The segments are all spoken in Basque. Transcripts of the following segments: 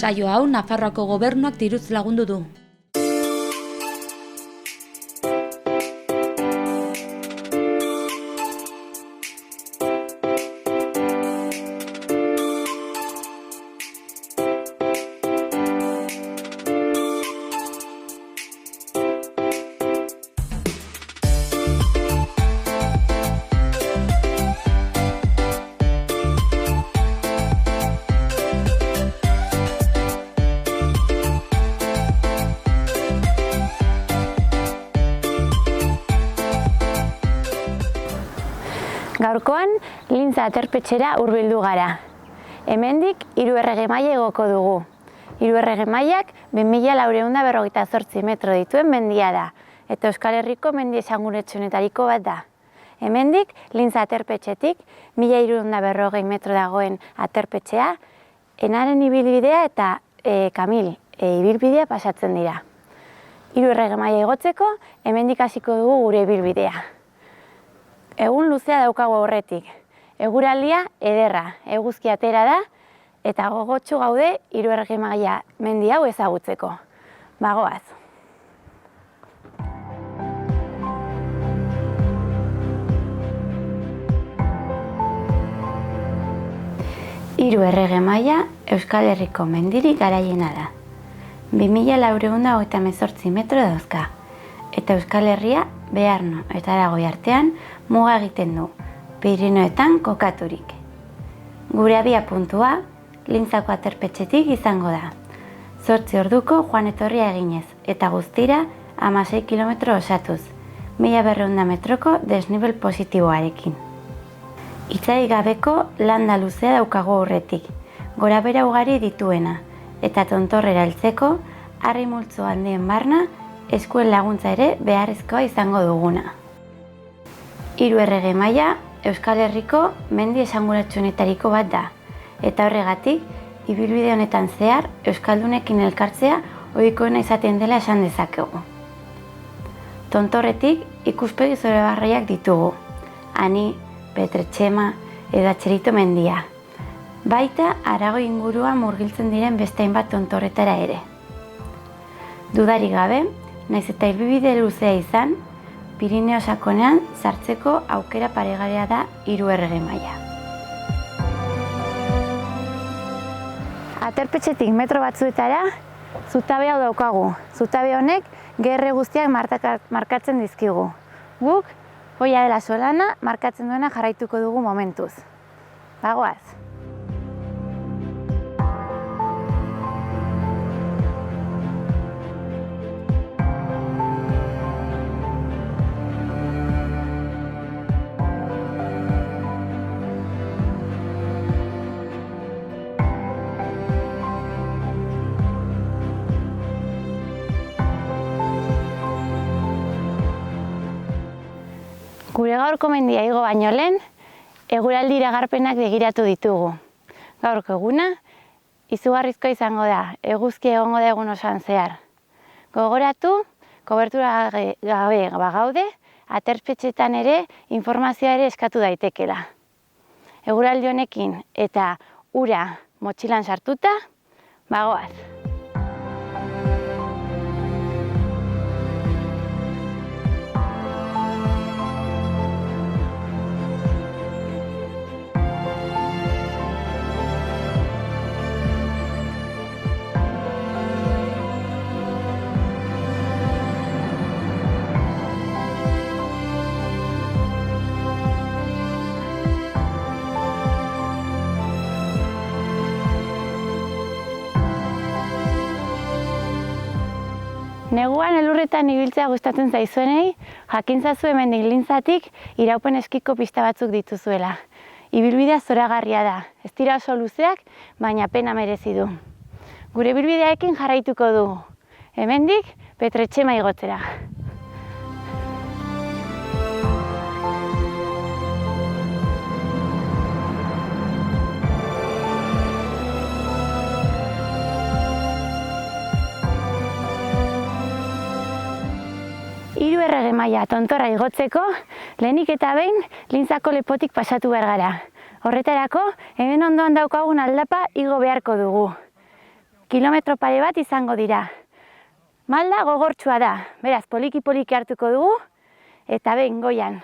Saio hau Nafarroako gobernuak diruz lagundu du. Gaurkoan, Lintza aterpetxera hurbildu gara. Hemendik 3 errege maila igoko dugu. 3 errege mailak 2458 metro dituen mendia da, eta Euskal Herriko mendi esanguratsuenetariko bat da. Hemendik, Lintza aterpetxetik 1340 metro dagoen aterpetxea, Enaren ibilbidea eta Kamil ibilbidea pasatzen dira. 3 errege maila igotzeko, hemendik hasiko dugu gure ibilbidea. Egun luzea daukagu aurretik. Eguraldia ederra, eguzki atera da, eta gogotsu gaude 3 errege maila mendi hau ezagutzeko. Bagoaz. Hiru errege maila Euskal Herriko mendirik garaiena da. 2428 metro dauzka, eta Euskal Herria Bearno eta Aragoi artean muga egiten du, Pirinioetan kokaturik. Gure abia puntua Lintzako aterpetxetik izango da. 8 orduko joan etorria eginez, eta guztira 16 kilometro osatuz, 1200 metroko desnibel positiboarekin. Itzai gabeko landa luzea daukago aurretik, gorabehera ugari dituena, eta tontorrera heltzeko harri multzo handien barna eskuen laguntza ere beharrezkoa izango duguna. 3 errege maila Euskal Herriko mendi esanguratsuenetariko bat da, eta horregatik, ibilbide honetan zehar euskaldunekin elkartzea ohikoena izaten dela esan dezakegu. Tontorretik ikuspegi zoragarriak ditugu, Ani, Petretxema edo Atxerito mendia. Baita Aragoi ingurua murgiltzen diren beste hainbat tontorretara ere. Dudarik gabe, naiz eta ibilbide luzea izan, Pirinio sakonean sartzeko aukera paregabea da 3 errege maila. Aterpetxetik metro batzuetara zutabe hau daukagu. Zutabe honek gerre guztiak markatzen dizkigu. Guk, Hoia dela Solana, markatzen duena jarraituko dugu momentuz. Bagoaz. Gure gaurko mendia igo baino lehen, eguraldi iragarpenak begiratu ditugu. Gaurko eguna, izugarrizkoa izango da, eguzki egongo da egun osoan zehar. Gogoratu, kobertura gabe bagaude, aterpetxetan ere informazioa ere eskatu daitekela. Eguraldi honekin eta ura motxilan sartuta, bagoaz. Neguan elurretan ibiltzea gustatzen zaizuenei, jakintzazu hemendik Lintzatik iraupen eskiko pista batzuk dituzuela. Ibilbidea zoragarria da, ez dira oso luzeak, baina pena merezi du. Gure ibilbidearekin jarraituko dugu. Hemendik Petretxema igotzera. Hiru errege maila tontorra igotzeko, lehenik eta behin Lintzako lepotik pasatu behar gara. Horretarako, hemen ondoan daukagun aldapa igo beharko dugu. kilometro pare bat izango dira. Malda gogortsua da, beraz poliki-poliki hartuko dugu, eta behin goian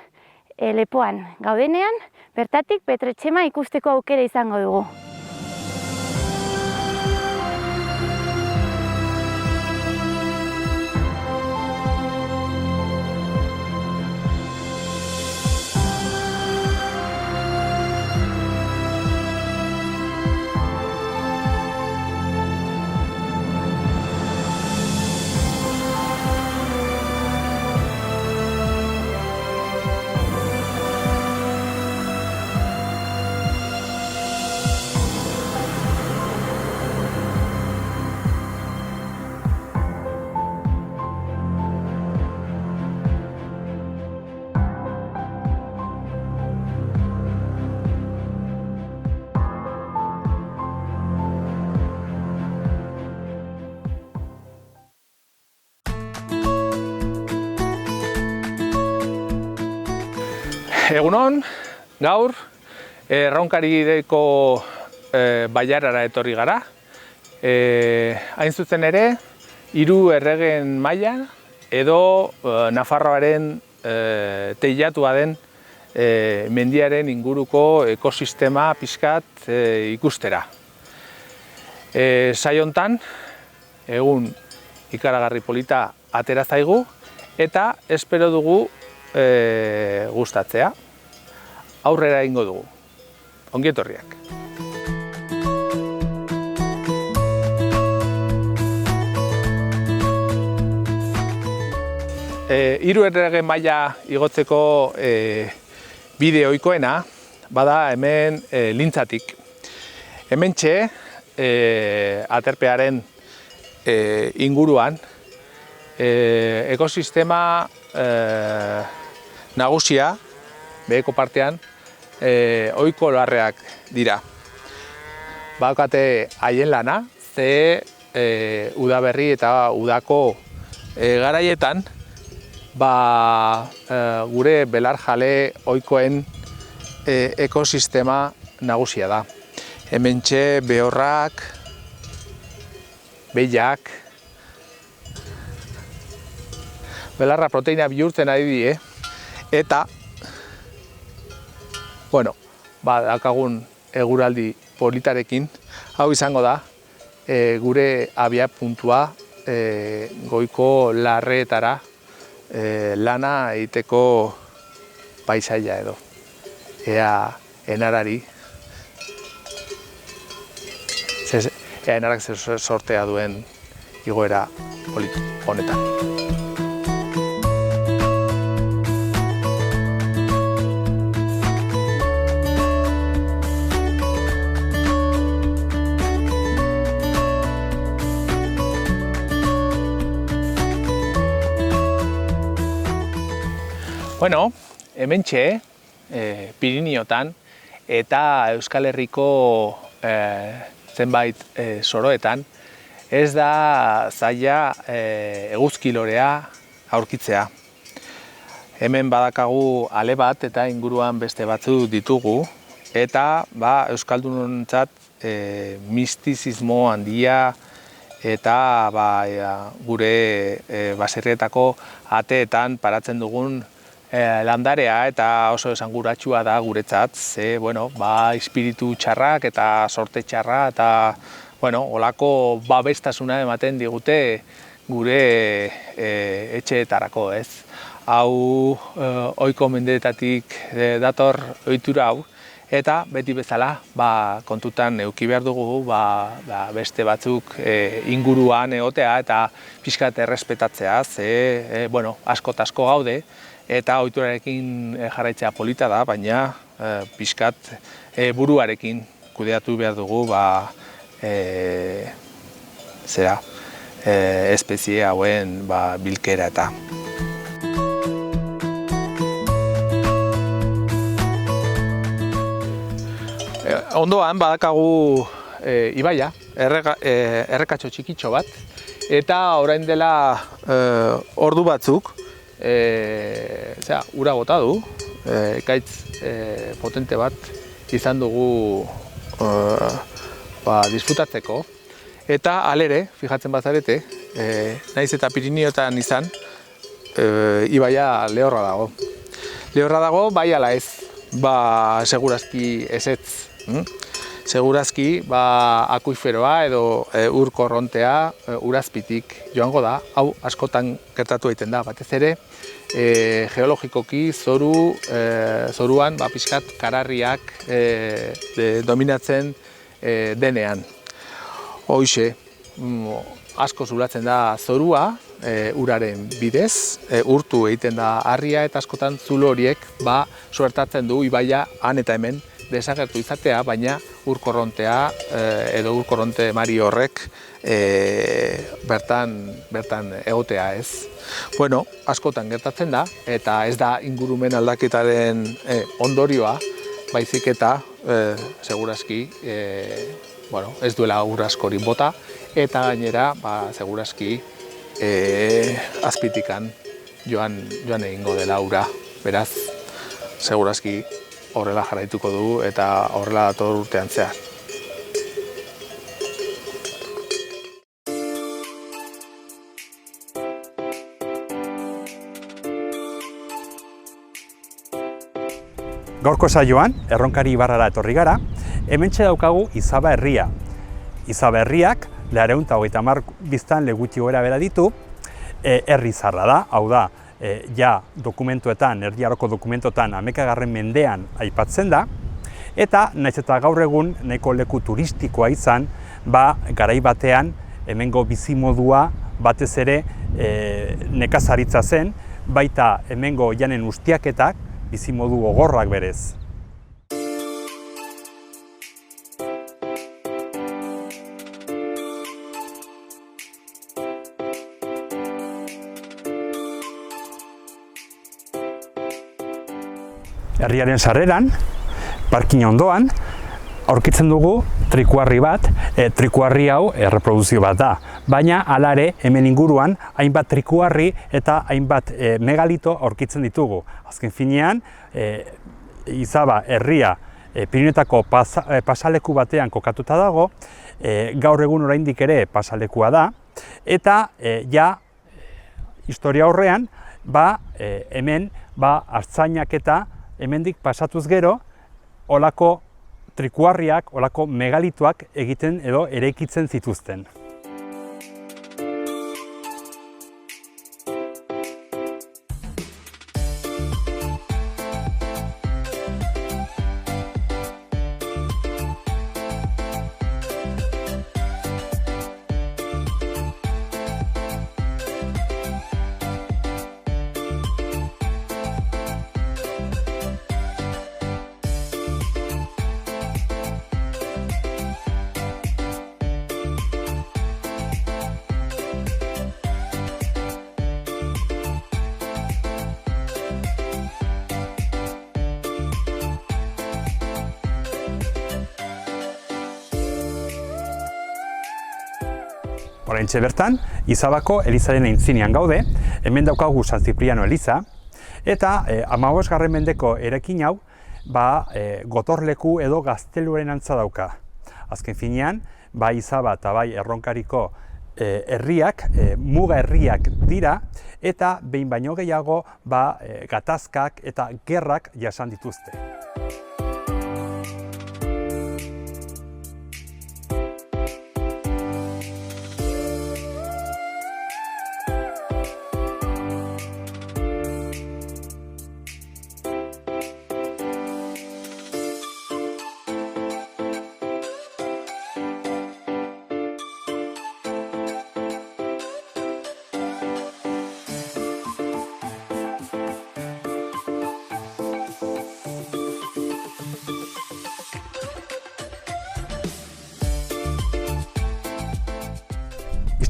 lepoan gaudenean, bertatik Petrotxema ikusteko aukera izango dugu. Egunon, gaur, Erraunkarireko bailarara etorri gara. Hain zuzen ere, 3 erregen mailan edo Nafarroaren teilatua den mendiaren inguruko ekosistema pixkat ikustera. Saio hontan, egun ikaragarri polita atera zaigu eta espero dugu gustatzea. Aurrera egingo dugu. Ongi etorriak. Hiru erregen maila igotzeko bide ohikoena bada hemen Lintzatik. Hementxe aterpearen inguruan ekosistema nagusia, beheko partean, ohiko larreak dira. Badakate haien lana, ze udaberri eta udako garaietan gure belarjale ohikoen ekosistema nagusia da. Hementxe behorrak, behiak, belarra proteina bihurtzen ari die, eta dakagun eguraldi politarekin, hau izango da, gure abia puntua goiko larreetara lana egiteko paisaia edo. Ea enarak zer sortea duen igoera honetan. Bueno, hementxe, Piriniotan eta Euskal Herriko zenbait soroetan ez da zaila eguzkilorea aurkitzea. Hemen badakagu ale bat eta inguruan beste batzu ditugu eta euskaldunontzat mistizismo handia eta gure baserrietako ateetan paratzen dugun landarea eta oso esanguratsua da guretzat, ze, espiritu txarrak eta sorte txarra eta, olako babestasuna ematen digute gure etxeetarako, ez. Hau ohiko mendeetatik dator ohitura hau, eta beti bezala kontutan eduki behar dugu beste batzuk inguruan egotea eta pixkat errespetatzea, ze, asko eta asko gaude, eta ohiturarekin jarraitzea polita da, baina pixkat buruarekin kudeatu behar dugu espezie hauen bilkera eta. Ondoan badakagu ibaia, errekatxo txikitxo bat, eta orain dela ordu batzuk ura bota du, ekaitz potente bat izan dugu disfrutatzeko, Eta alere, fijatzen bazarete, naiz eta Pirinioetan izan, ibaia lehorra dago. Lehorra dago, bai ala ez, segurazki ezetz. Segurazki, akuiferoa edo ur korrontea urazpitik joango da. Hau askotan gertatu egiten da, batez ere, geologikoki zoruan pixkat kararriak dominatzen denean. Hoxe, asko zulatzen da zorua, uraren bidez, urtu egiten da harria eta askotan zulo horiek suertatzen du ibaia han eta hemen desagertu izatea, baina ur korrontea edo ur korronte mari horrek bertan egotea ez. Bueno, askotan gertatzen da, eta ez da ingurumen aldaketaren ondorioa, baizik eta segurazki ez duela ur askorik bota, eta gainera segurazki azpitikan joan egingo dela ura. Beraz, segurazki horrela jarraituko du eta horrela dator urtean zehar. Gaurko saioan, Erronkari Ibarrara etorri gara, hementxe daukagu Izaba herria. Izaba herriak, 230 biztanle gutxi gora bera ditu, herri zaharra da, hau da, ja dokumentuetan, Erdi Aroko dokumentotan 11. mendean aipatzen da, eta nahiz eta gaur egun nahiko leku turistikoa izan, garai batean hemengo bizimodua batez ere nekazaritza zen, baita hemengo janen ustiaketak bizimodu gogorrak berez. Herriaren sarreran, parkina ondoan, aurkitzen dugu trikuarri bat, trikuarri hau erreproduzio bat da. Baina alare hemen inguruan hainbat trikuarri eta hainbat megalito aurkitzen ditugu. Azken finean, Izaba herria Pirinioetako pasaleku batean kokatuta dago, gaur egun oraindik ere pasalekua da, eta historia horrean, hemen artzainak eta hemendik pasatuz gero, olako trikuarriak, olako megalitoak egiten edo eraikitzen zituzten. Oraintxe bertan, Izabako elizaren aintzinean gaude, hemen daukagu San Zipriano eliza, eta 15. mendeko eraikin hau, gotorleku edo gazteluaren antza dauka. Azken finean, bai Izaba eta bai Erronkariko herriak, muga herriak dira, eta behin baino gehiago gatazkak eta gerrak jasan dituzte.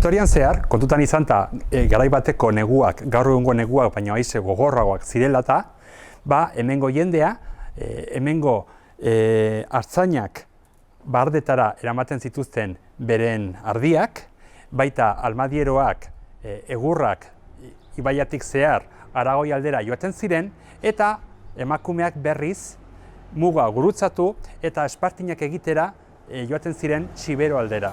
Historian zehar, kontutan izan garai bateko neguak, gaur egungo neguak, baina haize gogorragoak zirela eta, hemengo jendea, hemengo artzainak bardetara eramaten zituzten beren ardiak, baita almadieroak, egurrak, ibaiatik zehar, Aragoi aldera joaten ziren, eta emakumeak berriz muga gurutzatu eta espartinak egitera joaten ziren Sibero aldera.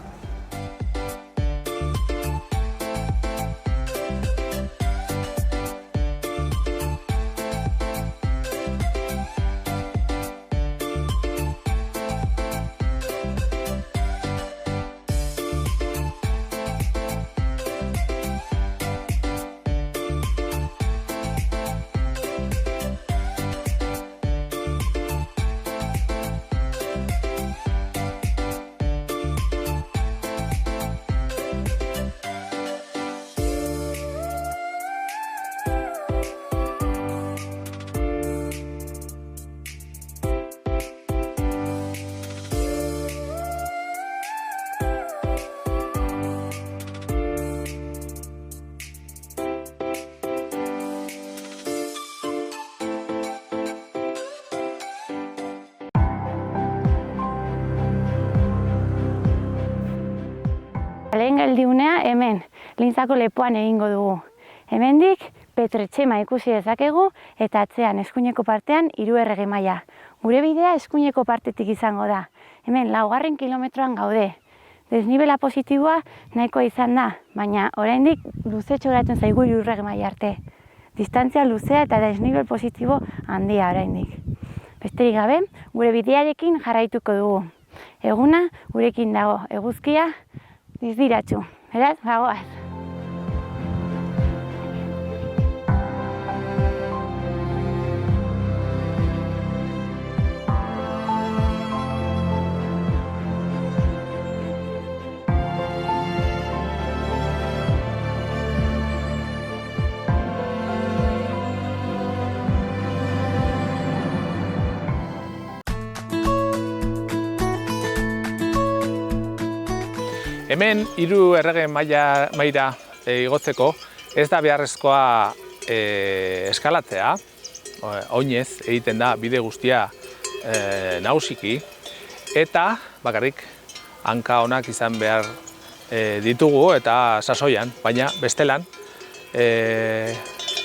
aldiunea hemen, Lintzako lepoan egingo dugu. Hemendik Petrotxema ikusi dezakegu eta atzean eskuineko partean 3 errege maila. Gure bidea eskuineko partetik izango da. Hemen 4. kilometroan gaude. Desnibela positiboa nahikoa izan da, baina oraindik luzetxo geratzen zaigu 3 errege maila arte. Distantzia luzea eta desnibel positibo handia oraindik. Besterik gabe, gure bidearekin jarraituko dugu. Eguna gurekin dago, eguzkia dizdiratsu. Beraz, bagoaz. Hemen 3 errege maila igotzeko ez da beharrezkoa eskalatzea, oinez egiten da bide guztia nagusiki, eta bakarrik hanka onak izan behar ditugu eta sasoian, baina bestelan,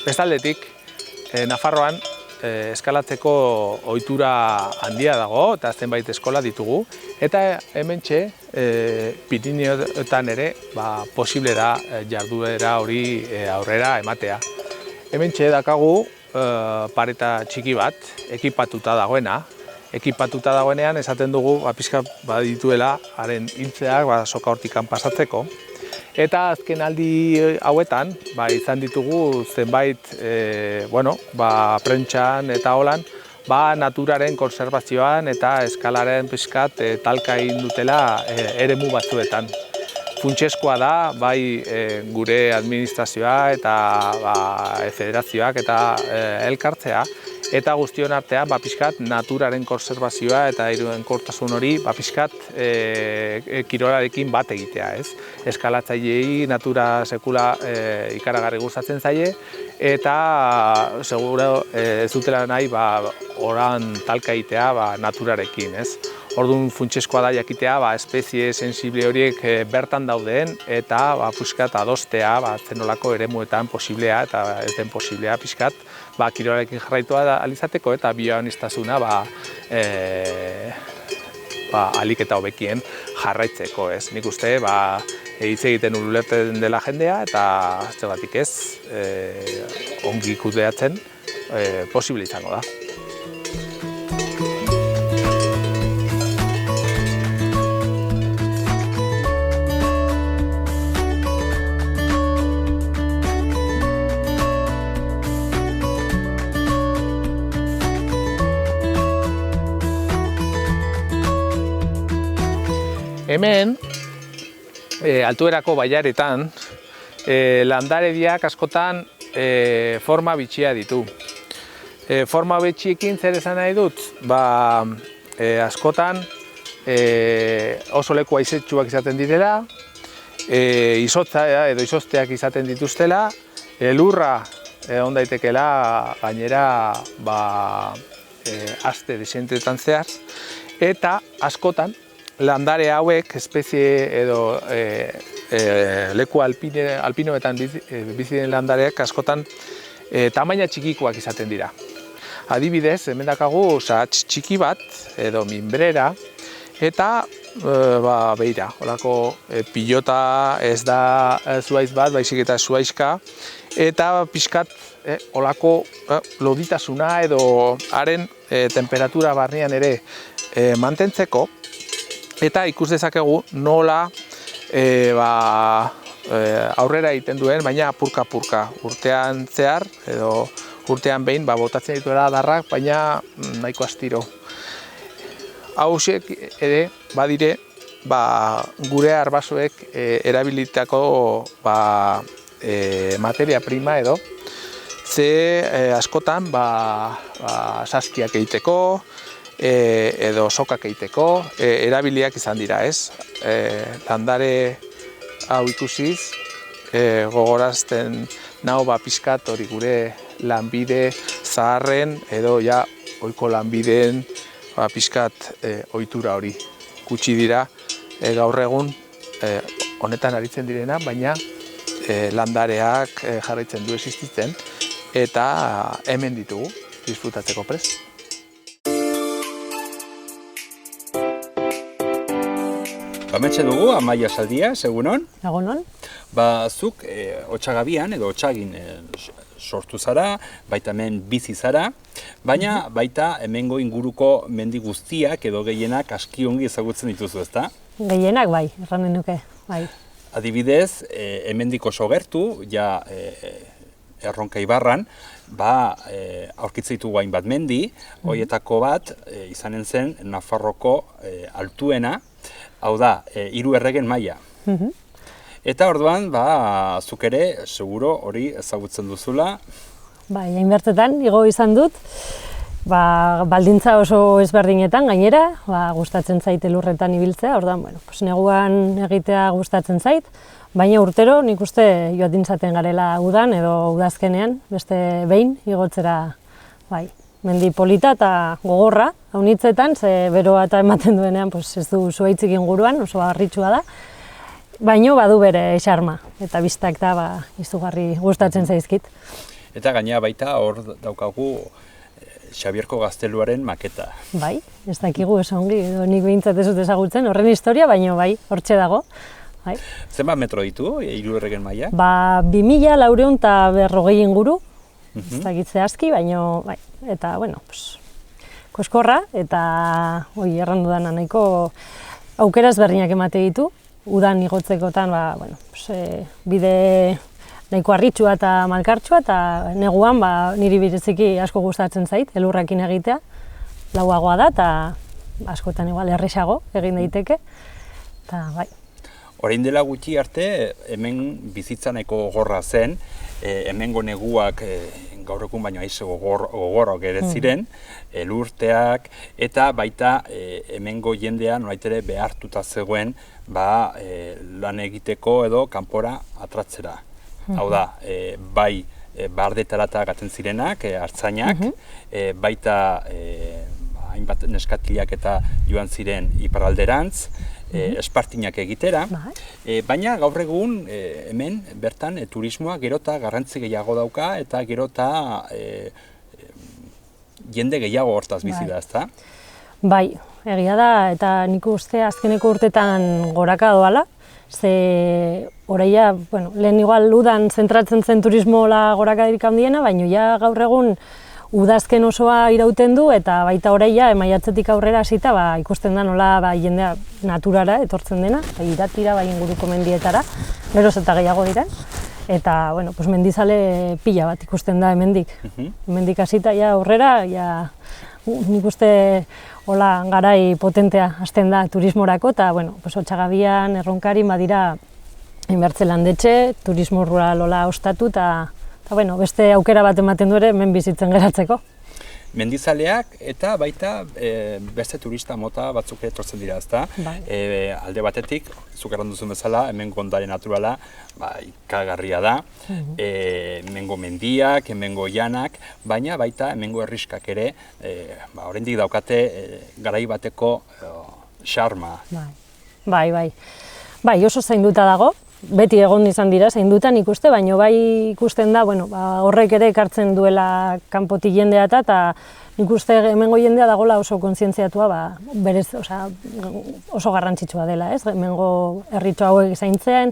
bestaldetik Nafarroan eskalatzeko ohitura handia dago eta zenbait eskola ditugu, eta hementxe Pirineoetan ere posible da jarduera hori aurrera ematea. Hementxe dakagu pareta txiki bat, ekipatuta dagoenean esaten dugu pixka badituela haren hiltzeak soka hortikan pasatzeko. Eta azken aldi hauetan izan ditugu zenbait prentxan eta holan naturaren konserbazioan eta eskalaren pixkat talka egin dutela eremu batzuetan. Funtsezkoa da bai gure administrazioa eta federazioak eta elkartzea, eta guztion artean pixkat naturaren konserbazioa eta hirugarrenkortasun hori pixkat kirolarekin bat egitea, ez? Eskalatzaileei natura sekula ikaragarri gustatzen zaie, eta seguro ez dutela nahi oran talka egitea naturarekin, ez? Orduan funtsezkoa da jakitea espezie sensible horiek bertan dauden eta pixkat adostea zenolako eremuetan posiblea eta ez den posiblea pixkat kirolarekin jarraitua alizateko eta bioaniztasuna alik eta hobekien jarraitzeko, ez? Nik uste hitz egiten ulertzen dela jendea eta zergatik ez ongi kudeatzen posible izango da. Hemen, altuerako bailaretan, landarediak askotan forma bitxia ditu. Forma bitxiekin zer esan nahi dut? Askotan oso leku haizetsuak izaten direla, izotza edo izozteak izaten dituztela, lurra egon daitekela gainera aste desentetan zehar, eta askotan landare hauek, espezie edo leku alpinoetan bizi den landareak askotan tamaina txikikoak izaten dira. Adibidez, hemen dakagu sahats txiki bat edo minbrera, eta beira, holako pilota ez da zuhaitz bat, baizik eta zuhaizka, eta pixkat holako loditasuna edo haren temperatura barnean ere mantentzeko, eta ikus dezakegu nola aurrera egiten duen, baina apurka-apurka. Urtean zehar, edo urtean behin botatzen dituela adarrak, baina nahiko astiro. Hauek ere badire gure arbasoek erabilitako materia prima edo, ze askotan saskiak egiteko, edo sokak egiteko, erabiliak izan dira, ez? Landare hau ikusiz, gogorazten nau pixkat hori gure lanbide zaharren edo ohiko lanbideen pixkat ohitura hori. Gutxi dira gaur egun honetan aritzen direna, baina landareak jarraitzen du existitzen, eta hemen ditugu disfrutatzeko prest. Hementxe dugu, Amaia Saldia, egunon? Egunon. Zuk Otsagabian edo Otsagin sortu zara, baita hemen bizi zara, baina baita hemengo inguruko mendi guztiak edo gehienak aski ongi ezagutzen dituzu, ezta? Gehienak bai, erranen nuke, bai. Adibidez, hemendik oso gertu, ja Erronka Ibarran, aurkitzen ditugu hainbat mendi, horietako bat izanen zen Nafarroko altuena, hau da, 3 erregen maila. Eta orduan, zuk ere, seguro hori ezagutzen duzula. Bai, hainbertetan, igo izan dut, baldintza oso ezberdinetan gainera, gustatzen zait elurretan ibiltzea, orduan, neguan egitea gustatzen zait, baina urtero nik uste joatin zaten garela udan edo udazkenean, beste behin igotzera, bai. Mendi polita eta gogorra, haunitzetan, ze beroa eta ematen duenean ez du zuhaitzik inguruan, oso harritxua da, baino badu bere xarma, eta biztak da izugarri gustatzen zaizkit. Eta gainera baita hor daukagu Xabierko gazteluaren maketa. Bai, ez dakigu ez ongi, edo nik behintzat ez dut ezagutzen, horren historia, baino bai, hortxe dago. Bai. Zenbat metro ditu, 3 erregen maila? 2440 inguru, ez dakitze aski, baino, bai, eta, koskorra, eta, erran dudana nahiko aukera ezberdinak emate ditu, udan igotzekotan, bide nahiko harritxua eta malkartsua, eta neguan niri bereziki asko gustatzen zait, elurrakin egitea, lauagoa da, eta askotan igual erresago egin daiteke, eta bai. Orain dela gutxi arte, hemen bizitza nahiko gogorra zen, hemengo neguak gaur egun baino aize gogorrak ere ziren, elurteak, eta baita hemengo jendea nolait ere behartuta zegoen lan egiteko edo kanpora atratzera. Hau da, bai bardetarata gaten zirenak, artzainak, baita hainbat neskatilak eta joan ziren iparralderantz, espartinak egitera, baina gaur egun hemen bertan turismoa gerota garrantzi gehiago dauka eta gerota jende gehiago hortaz bizi da, ezta? Bai, egia da, eta nik uste azkeneko urtetan goraka doala, ze oraia, lehen igual udan zentratzen zen turismoa gorakaderik handiena, baina ja gaur egun udazken osoa irauten du, eta baita oraia maiatzetik aurrera hasita ikusten da nola jendea naturara etortzen dena, iratira, inguruko mendietara, geroz eta gehiago diren, eta mendizale pila bat ikusten da hemendik. Hemendik hasita aurrera, nik uste hola garai potentea hasten da turismorako, eta Otsagabian, Erronkarin badira inbertze landetxe, turismo rural hola ostatu, eta beste aukera bat ematen du ere hemen bizitzen geratzeko. Mendizaleak eta baita beste turista mota batzuk etortzen dira, ezta? Alde batetik, zuk erran duzun bezala, hemengo ondare naturala ikagarria da, hemengo mendiak, hemengo llanak, baina baita hemengo herriskak ere, oraindik daukate garai bateko xarma. Bai, oso zainduta dago. Beti egon izan dira, zaindutan ikuste, baina bai ikusten da, horrek ere ekartzen duela kanpotik jendea eta nik uste hemengo jendea dagoela oso kontzientziatua, berez oso garrantzitsua dela, ez? Hemengo herritxo hauek zaintzen,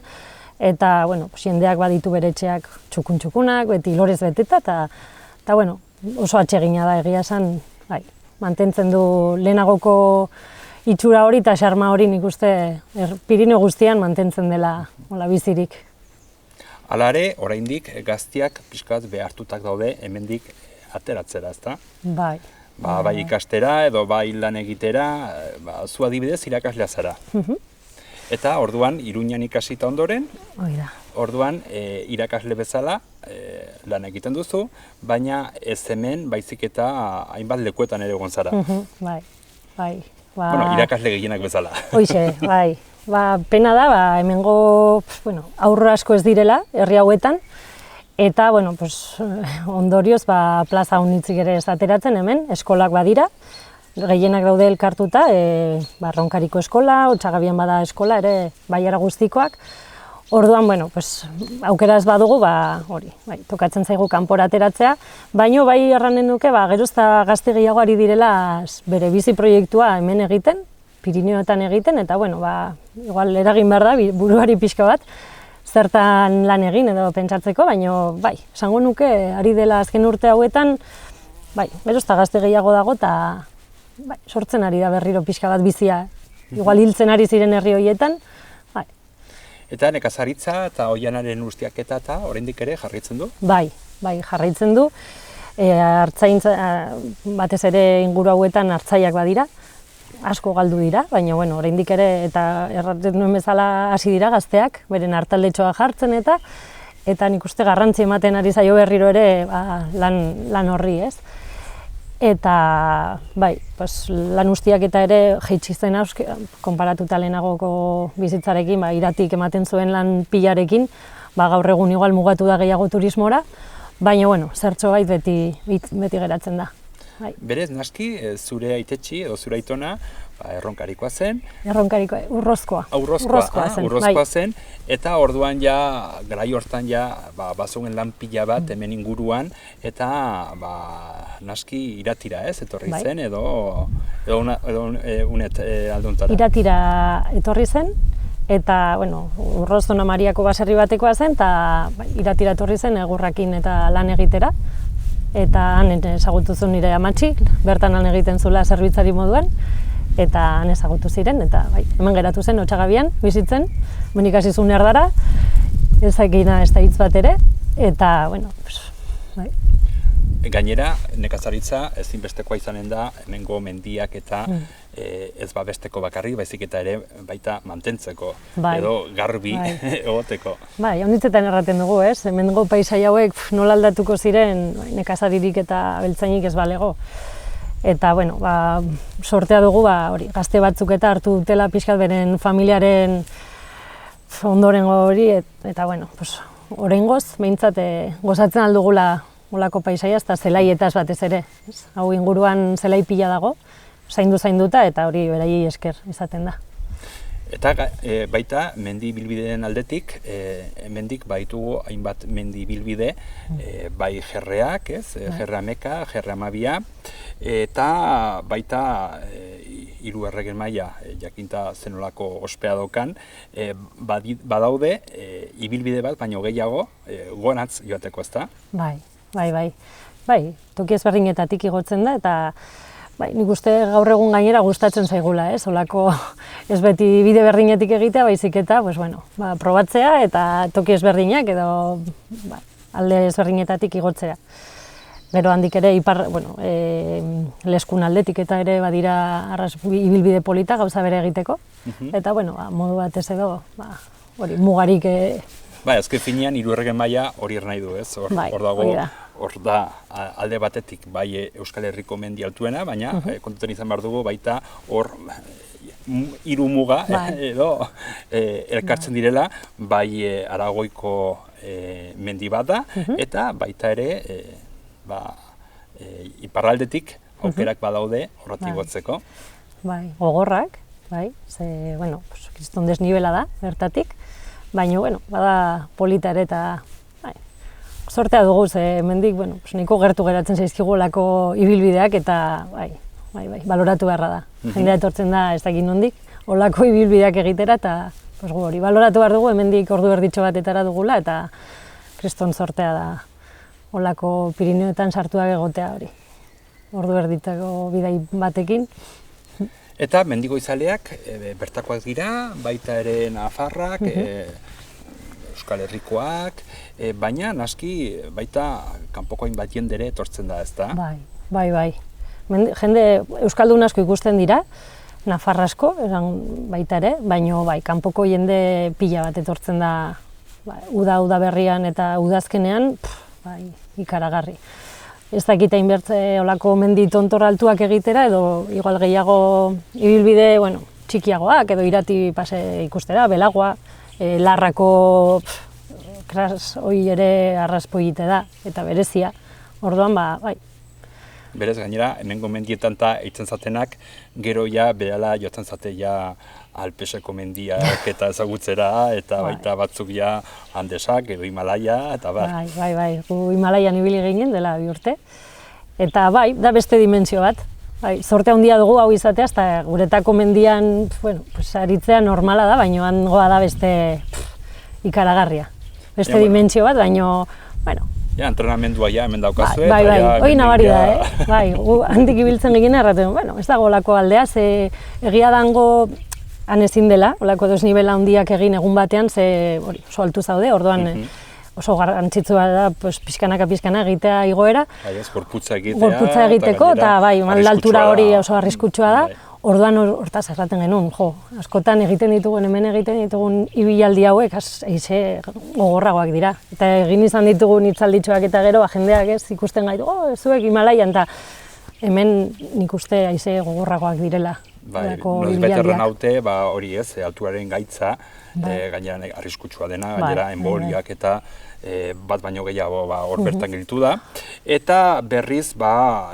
eta jendeak baditu bere etxeak txukun-txukunak, beti lorez beteta, eta oso atsegina da egia esan, mantentzen du lehenagoko itxura hori eta xarma hori nik uste Pirineo guztian mantentzen dela bizirik. Hala ere, oraindik gaztiak pixka bat behartutak daude hemendik ateratzera, ezta? Bai. Bai ikastera edo bai lan egitera, zu adibidez irakaslea zara. Eta orduan Iruñan ikasita ondoren, orduan irakasle bezala lan egiten duzu, baina ez hemen baizik eta hainbat lekuetan ere egon zara. Bai. Irakasle gehienak bezala. Hoixe, bai. Pena da, hemengo aurro asko ez direla, herri hauetan, eta ondorioz plaza honitzik ere ez ateratzen hemen, eskolak badira, gehienak daude elkartuta, Ronkariko eskola, Otsagabian bada eskola ere Baiara guztikoak. Orduan, bueno, aukera ez badugu, hori, tokatzen zaigu kanpora ateratzea, baino bai erranen nuke, geroz eta gazte gehiago ari direla bere bizi proiektua hemen egiten, Pirineoetan egiten, eta bueno, igual eragin behar da, buruari pixka bat, zertan lan egin edo pentsatzeko, baino bai, esango nuke ari dela azken urte hauetan, geroz eta gazte gehiago dago, eta sortzen ari da berriro pixka bat bizia, igual hiltzen ari ziren herri horietan. Eta nekazaritza eta oianaren ustiaketa eta oraindik ere jarraitzen du? Bai, jarraitzen du. Artzaintza, batez ere inguru hauetan artzaiak badira, asko galdu dira, baina oraindik ere eta erraten nuen bezala hasi dira gazteak, beren hartaldetxoa jartzen eta nik uste garrantzi ematen ari zaio berriro ere lan horri, ez? Eta, lan ustiak eta ere jaitsi zen konparatuta lehenagoko bizitzarekin, iratik ematen zuen lan pilarekin, gaur egun igual mugatu da gehiago turismora, baina, zertxo beti geratzen da. Berez, naski, zure aitetxi edo zure aitona, Erronkarikoa zen. Erronkarikoa, Urrozkoa. Urrozkoa zen, eta orduan garai hortan bazuen lan pila bat hemen inguruan, eta naski iratira etorri zen, edo unet alduntara. Iratira etorri zen, eta Urrozona Mariako baserri batekoa zen, eta iratira etorri zen egurrakin eta lan egitera. Eta han ezagutu zuen nire amatxi, bertan lan egiten zula zerbitzari moduan, eta han ezagutu ziren, eta hemen geratu zen Otsagabian bizitzen, hemen ikasi zuen erdara, ezakina ez da hitz bat ere, eta, Gainera, nekazaritza ezinbestekoa izanen da, hemengo mendiak eta ez besteko bakarrik, baizik eta ere baita mantentzeko, edo garbi egoteko. Honitzetan erraten dugu, ez? Hemengo paisai hauek nola aldatuko ziren nekazaririk eta beltzainik ez balego. Eta, sortea dugu, gazte batzuk eta hartu dutela pixkat beren familiaren ondorengo hori, eta, oraingoz, behintzat gozatzen aldugula olako paisaia, eta zelaietaz batez ere. Hau inguruan zelai pila dago, zainduta, eta hori beraiei esker izaten da. Eta baita, mendi bilbideen aldetik, hemendik baitugu hainbat mendi bilbide, bai jerreak, jerre Ameka, jerre Amabia, eta baita hiru erregen maila jakinta zenolako ospea daukan, badaude ibilbide bat, baino gehiago, gonatz joateko, ezta? Bai, toki ezberdinetatik igotzen da, eta nik uste gaur egun gainera gustatzen zaigula, olako ez beti bide berdinetik egitea, baizik eta, probatzea eta toki ezberdinak edo alde ezberdinetatik igotzea. Gero handik ere, Leskun aldetik eta ere badira ibilbide polita gauza bere egiteko, eta modu batez edo, mugarik... Azken finean, hiru erregen maila hori nahi du, ez? Hor da, alde batetik, Euskal Herriko mendi altuena, baina kontutan izan behar dugu, baita hor hiru muga edo elkartzen direla, Aragoiko mendi bat da, eta baita ere, iparraldetik aukerak badaude horretik gotzeko. Gogorrak, kriston desnibela da, bertatik, baina, bada polita ere eta sortea dugu, hemendik, nahiko gertu geratzen zaizkigulako ibilbideak eta, baloratu beharra da. Jendea etortzen da ez dakit nondik, olako ibilbideak egitera eta, hori, baloratu behar dugu, hemendik ordu erditxo batetara dugula eta kriston sortea da olako Pirineoetan sartuak egotea hori. Ordu erditako bidai batekin. Eta mendigoizaleak bertakoak dira, baita ere Nafarrak, Euskal Herrikoak, baina naski baita kanpoko hainbat jendere etortzen da, ezta? Bai. Jende euskaldun asko ikusten dira, Nafar asko, baita ere, baina kanpoko jende pila bat etortzen da uda berrian eta udazkenean, ikaragarri. Ez dakit hainbertze olako mendi tontor altuak egitera, edo igual gehiago ibilbide txikiagoak, edo irati pase ikustera, Belagoa, Larrako kras hori ere arraspoi egite da, eta berezia. Orduan, Berez gainera, hemengo mendietan eta eitzen zatenak, gero ja, berala jotzen zate ja Alpeseko mendiak eta ezagutzera, eta baita batzuk ja Andesak edo Himalaia, eta bar. Bai, gu Himalaian ibili ginen dela 2 urte. Eta bai, da beste dimentsio bat. Bai, zorte handia dugu hau izatea, eta guretako mendian, aritzea normala da, baina hangoa da beste ikaragarria. Beste dimentsio bat, baina, bueno. Ja, entrenamendua ja hemen daukazue. Bai, hori nabari da, Bai, gu handik ibiltzen egin erraten, bueno, ez dago olako aldea, ze egia dango han ezin dela, olako desnibela handiak egin egun batean, ze hori, oso altu zaude, orduan oso garrantzitsua da, pixkanaka egitea igoera. Bai, ez, gorputza egiteko, eta bai, altura hori oso arriskutsua da. Orduan hortaz erraten genuen, askotan hemen egiten ditugun ibilaldi hauek eize gogorragoak dira. Eta egin izan ditugun hitzalditxoak eta gero, jendeak ez ikusten gaitu, zuek Himalaian, eta hemen nik uste eize gogorragoak direla. Bai, nozbait erran haute, hori ez, alturaren gaitza, gainera arriskutsua dena, gainera emboliak eta bat baino gehiago hor bertan gelditu da. Eta berriz,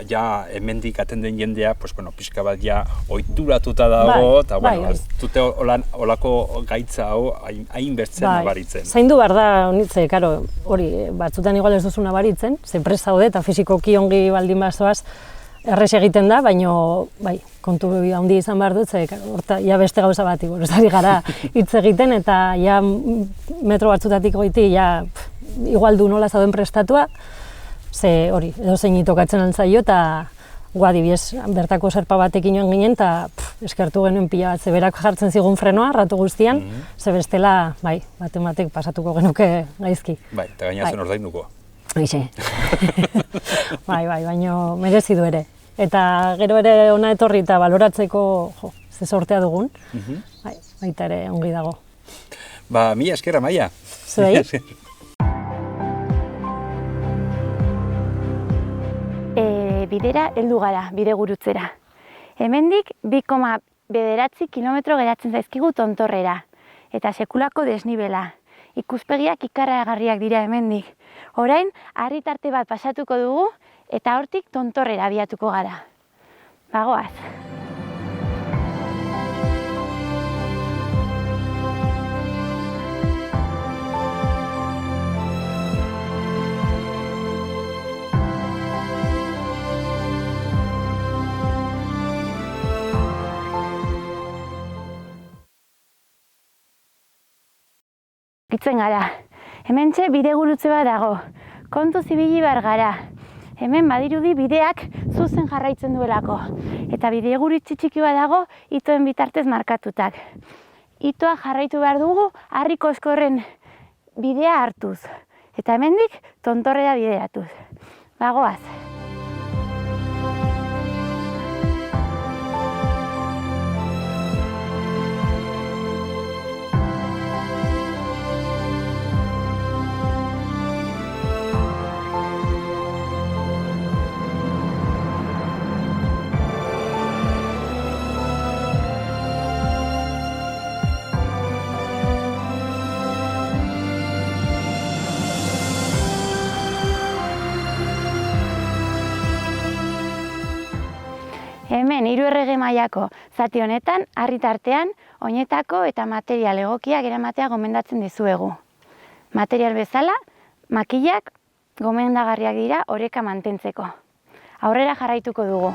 ja hemendik aten den jendea, pixka bat ja ohituratuta dago, eta ez dute olako gaitza hau hainbertzen nabaritzen. Zaindu behar da, honitze, hori, batzutan igual ez duzu nabaritzen, ze prest zaude eta fisikoki ongi baldin bazoaz, errez egiten da, baina kontu handi izan behar dut, ja beste gauza bat ari gara hitz egiten, eta ja metro batzutatik goiti, ja igual du nola zauden prestatua, ze hori, edo zein itokatzen altzaio, eta adibidez bertako serpa batekin joan ginen, eta eskertu genuen pila bat, ze berak jartzen zigun frenoa, ratu guztian, ze bestela, batek pasatuko genuke gaizki. Bai, eta gaina zen ordainuko. Aixe. Baina merezi du ere. Eta gero ere ona etorri eta baloratzeko ze sortea dugun, baita ere ongi dago. Mila esker, Amaia. Zuei. Bidera heldu gara, bide gurutzera. Hemendik 2,9 kilometro geratzen zaizkigu tontorrera, eta sekulako desnibela. Ikuspegiak ikaragarriak dira hemendik. Orain, harri tarte bat pasatuko dugu, eta hortik tontorrera abiatuko gara. Bagoaz. Itzen gara. Hementxe bidegurutze bat dago. Kontuz ibili behar gara. Hemen badirudi bideak zuzen jarraitzen duelako. Eta bidegurutze txiki bat dago itoen bitartez markatutak. Itoa jarraitu behar dugu harriko eskorren bidea hartuz. Eta hemendik tontorrera bideratuz. Bagoaz. Hemen 3 errege mailako zati honetan, harri tartean, oinetako eta material egokiak eramatea gomendatzen dizuegu. Material bezala, makilak gomendagarriak dira oreka mantentzeko. Aurrera jarraituko dugu.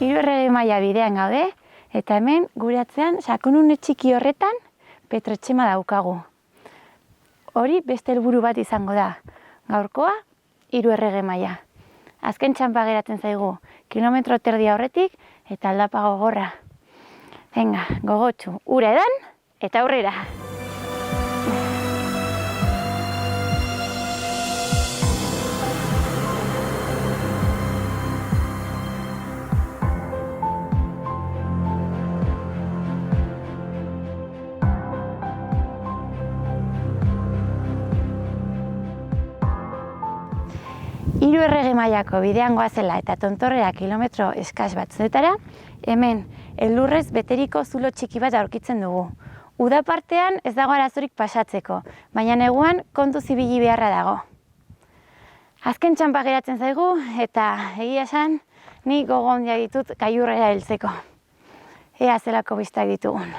Hiru errege maila bidean gaude, eta hemen gure atzean sakonune txiki horretan Petrotxema daukagu. Hori beste helburu bat izango da. Gaurkoa, 3 errege maila. Azken txanpa geratzen zaigu, kilometro terdi aurretik eta aldapa gogorra. Venga, gogotsu, ura edan eta aurrera. 3 errege mailako bidean goazela eta tontorrera kilometro eskas batzuetara, hemen elurrez beteriko zulo txiki bat aurkitzen dugu. Uda partean ez dago arazorik pasatzeko, baina neguan kontuz ibili beharra dago. Azken txanpa geratzen zaigu eta egia esan ni gogo handia ditut gailurrera heltzeko. Ea zelako bistak ditugun.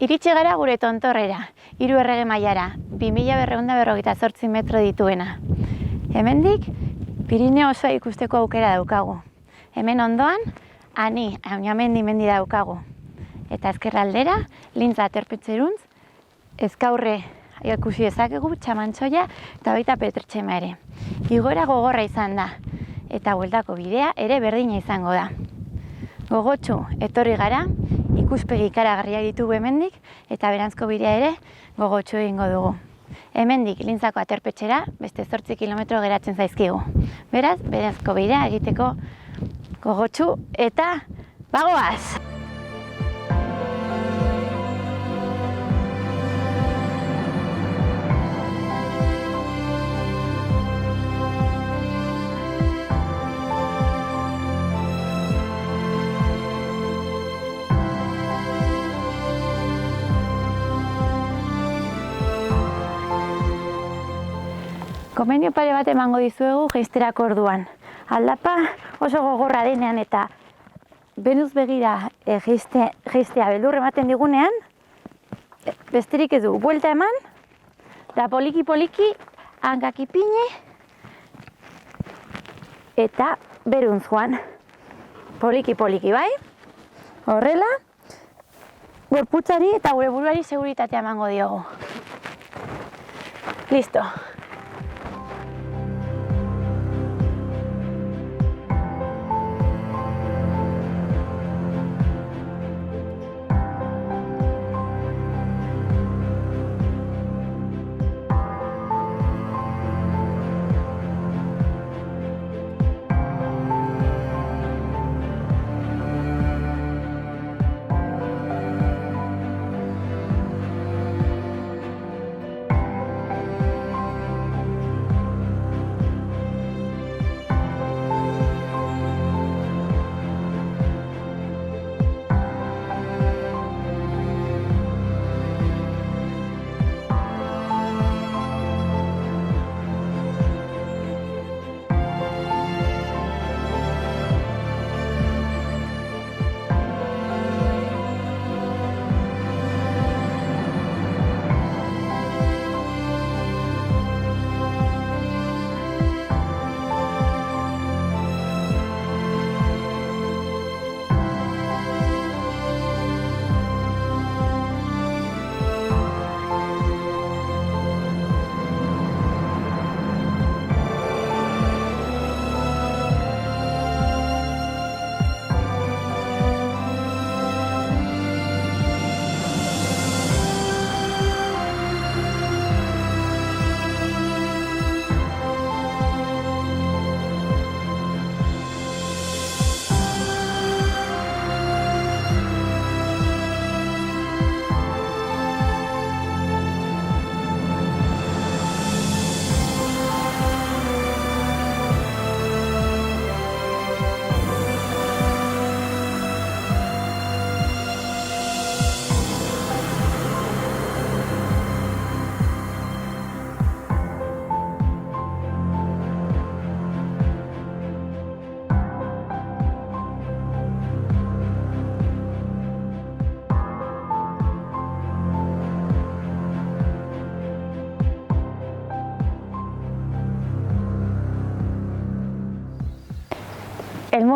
Iritsi gara gure tontorrera, 3 errege mailara, 2248 metro dituena. Hemendik, Pirineo osoa ikusteko aukera daukagu. Hemen ondoan, Añamendi mendi daukagu. Eta ezkerraldera, Lintza aterpetxeruntz, Ezkaurre ikusi dezakegu, Txamantxoia eta baita Petrotxema ere. Igoera gogorra izan da, eta bueltako bidea ere berdina izango da. Gogotsu etorri gara, ikuspegi ikaragarriak ditugu hemendik eta Beranzko bidea ere gogotsu egingo dugu. Hemendik Lintzako aterpetxera beste 8 kilometro geratzen zaizkigu. Beraz, Beranzko bidea egiteko gogotsu eta bagoaz! Gomendio pare bat emango dizuegu jaisterako orduan. Aldapa oso gogorra denean eta benuz begira jaistea beldur ematen digunean, besterik ez dugu, buelta eman, da poliki-poliki hankak ipini eta beruntz joan. Poliki-poliki, bai? Horrela, gorputzari eta gure buruari seguritatea emango diogu. Listo.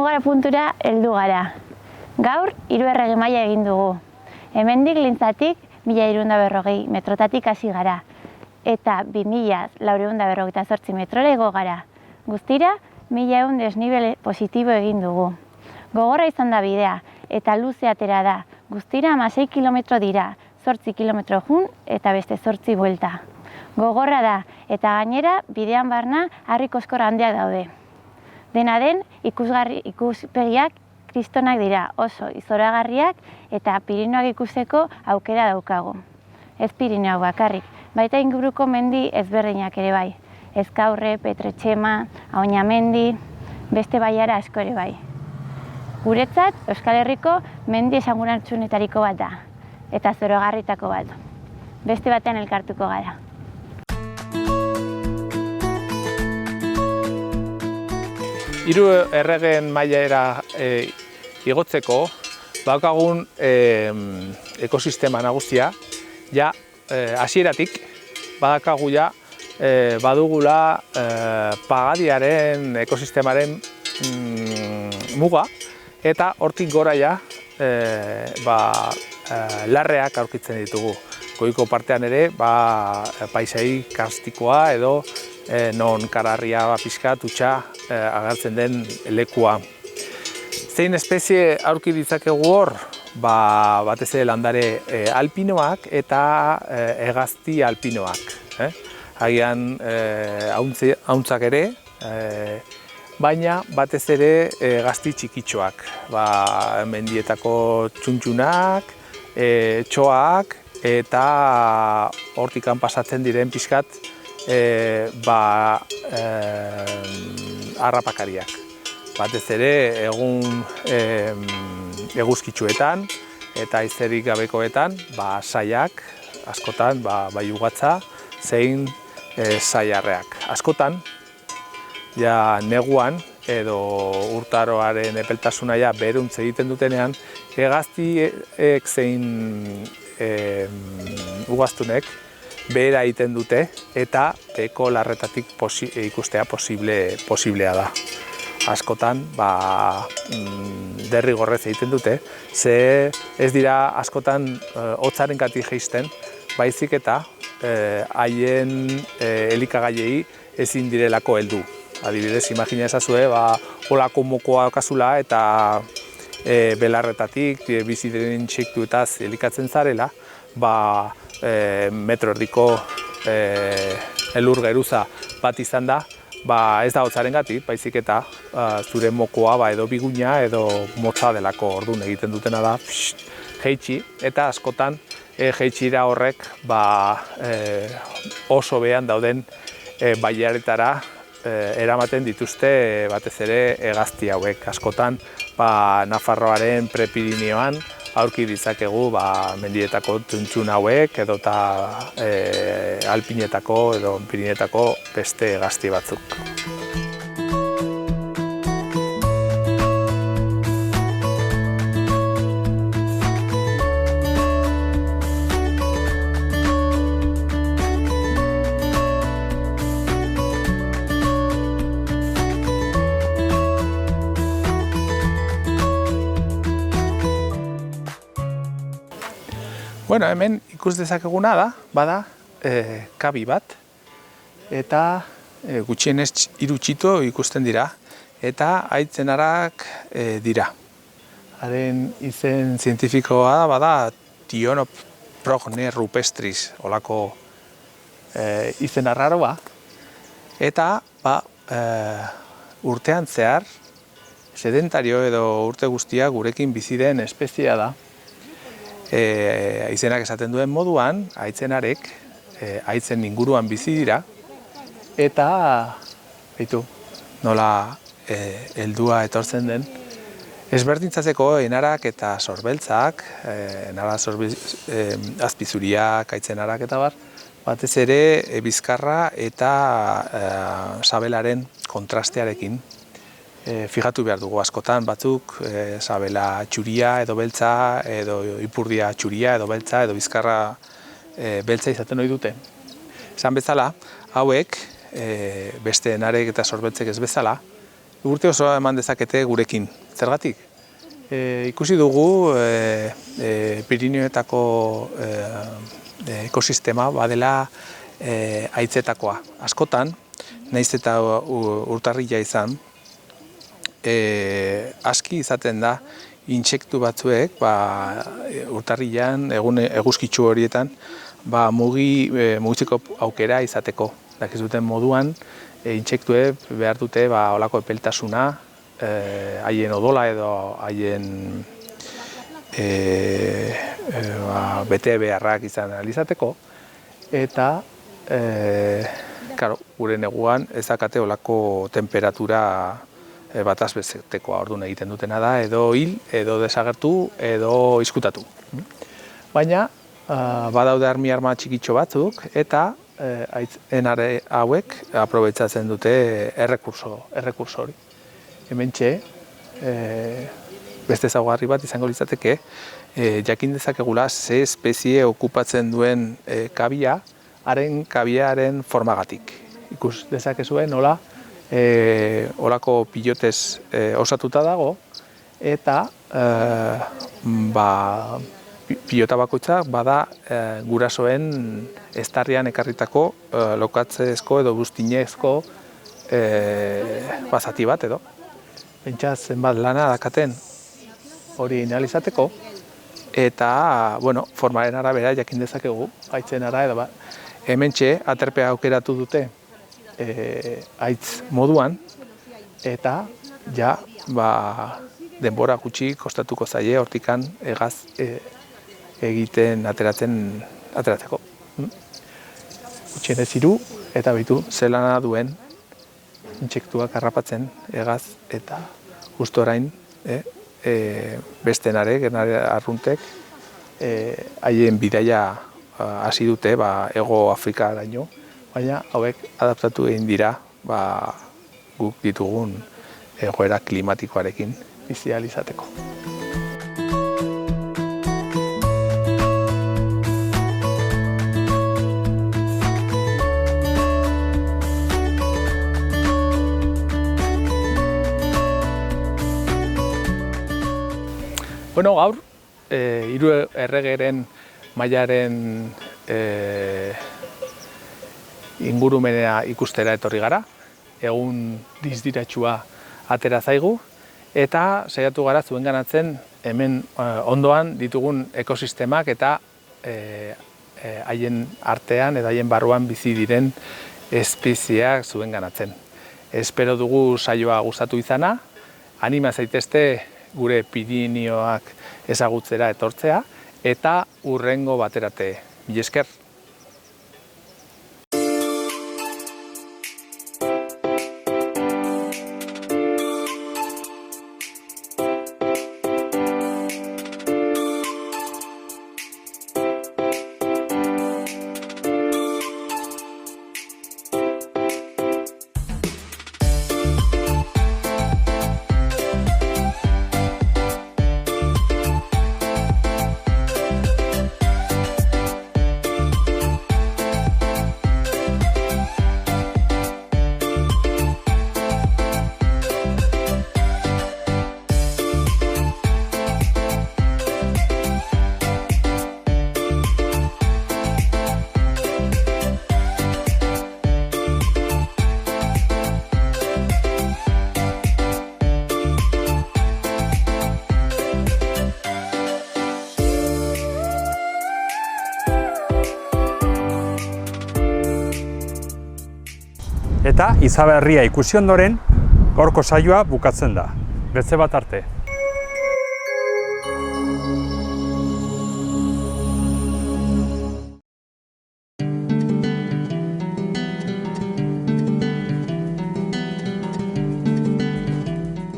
mugara puntura heldu gara. Gaur, 3 errege maila egin dugu. Hemendik Lintzatik 1340 metrotatik hasi gara. Eta 2458 metrora igo gara. Guztira, 1100 desnibel positibo egin dugu. Gogorra izan da bidea, eta luze atera da. Guztira 16 kilometro dira, 8 kilometro jun eta beste 8 buelta. Gogorra da, eta gainera bidean barna harri koskor handiak daude. Dena den, ikuspegiak kristonak dira, oso izoragarriak eta Pirinioak ikusteko aukera daukagu. Ez Pirinioak bakarrik, baita inguruko mendi ezberdinak ere bai. Ezkaurre, Petretxema, Aoñamendi, beste baiara asko ere bai. Guretzat, Euskal Herriko mendi esanguratsuenetariko bat da, eta zoragarritako bat. Beste batean elkartuko gara. Hiru erregen mailara igotzeko, bakagun ekosistema nagusia, ja hasieratik badakagu ja badugula pagadiaren ekosistemaren muga, eta hortik gora ja larreak aurkitzen ditugu. Goiko partean ere paisai karstikoa edo non kararria pixka tutxa agertzen den lekua. Zein espezie aurki ditzakegu hor? Batez ere landare alpinoak eta hegazti alpinoak. Agian hauntzak ere, baina batez ere hegazti txikitxoak. Mendietako txuntxunak, txoak eta hortikan pasatzen diren pixkat harrapakariak. Batez ere egun eguzkitsuetan eta haizerik gabekoetan saiak askotan bai ugatza zein saiarreak. Askotan ja neguan edo urtaroaren epeltasuna ja beruntz egiten dutenean, hegaztiek zein ugaztunek behera egiten dute eta beko larretatik ikustea posiblea da. Askotan derrigorrez egiten dute, ze ez dira askotan hotzaren gatik jaisten, baizik eta haien elikagaiei ezin direlako heldu. Adibidez, imagina ezazue, holako mokoa okazula eta belarretatik, bizi diren intsektuetaz elikatzen zarela, metro erdiko elur geruza bat izan da, ez da hotzaren gatik, baizik eta zure mokoa edo biguina edo motza delako. Orduan egiten dutena da jeitsi, eta askotan jeitsira horrek oso behan dauden bailaretara eramaten dituzte batez ere hegazti hauek. Askotan Nafarroaren Prepirinioan aurki ditzakegu mendietako txuntxun hauek edota alpinetako edo pirinetako beste hegazti batzuk. Bueno, hemen ikus dezakeguna da, bada kabi bat, eta gutxienez 3 txito ikusten dira, eta haitzenarak dira. Haren izen zientifikoa da, bada Tionoprogne rupestris, olako izen arraroa, eta urtean zehar, sedentario edo urte guztia gurekin bizi den espeziea da. Haizenak esaten duen moduan, haitzenarek haitzen inguruan bizi dira, eta nola heldua etortzen den, ezberdintzatzeko enarak eta sorbeltzak, azpizuriak, haitzenarak eta batez ere bizkarra eta sabelaren kontrastearekin. Fijatu behar dugu askotan batzuk sabela txuria edo beltza, edo ipurdia txuria edo beltza, edo bizkarra beltza izaten ohi dute. Esan bezala, hauek beste enarek eta sorbeltzek ez bezala, urte osoa eman dezakete gurekin. Zergatik? Ikusi dugu Pirinioetako ekosistema badela haitzetakoa. Askotan, nahiz eta urtarrila izan, aski izaten da intsektu batzuek urtarrilan, eguzkitsu horietan, mugitzeko aukera izateko. Dakizuten moduan, intsektuek behar dute olako epeltasuna, haien odola edo haien bete beharrak izan alizateko, eta gure neguan ez dakate olako temperatura bataz bestekoa, orduan egiten dutena da, edo hil, edo desagertu, edo izkutatu. Baina, badaude arma txikitxo batzuk, eta enare hauek aprobetxatzen dute errekurso hori. Hementxe, beste ezaugarri bat izango litzateke, jakin dezakegula ze espezie okupatzen duen kabia, haren kabiaren formagatik. Ikus dezakezuen nola, olako pilotez osatuta dago, eta pilota bakoitzak bada gurasoen estarrian ekarritako lokatzezko edo buztinezko zati bat edo. Pentsa zenbat lana dakaten hori analizateko, eta formaren arabera jakin dezakegu, haitzen ara edo hementxe aterpea aukeratu dute haitz moduan, eta ja denbora gutxi kostatuko zaie hortikan egaz egiten ateratzeko. Gutxienez hiru eta bitu zelana duen intsektuak harrapatzen egaz eta justu orain beste genare arruntek haien bidaia hasi dute Hego Afrikaraino, baina hauek adaptatu egin dira guk ditugun egoera klimatikoarekin bizi ahal izateko. Gaur, hiru erregeren mailaren ingurumenea ikustera etorri gara, egun dizdiratxua atera zaigu, eta saiatu gara zuenganatzen hemen ondoan ditugun ekosistemak eta haien artean edo haien barruan bizi diren espezieak zuenganatzen. Espero dugu saioa gustatu izana, anima zaitezte gure Pirinioak ezagutzera etortzea, eta hurrengo baterate. Mila esker! Eta Izaba herria ikusi ondoren, gaurko saioa bukatzen da. Beste bat arte.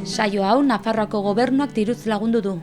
Saio hau Nafarroako Gobernuak diruz lagundu du.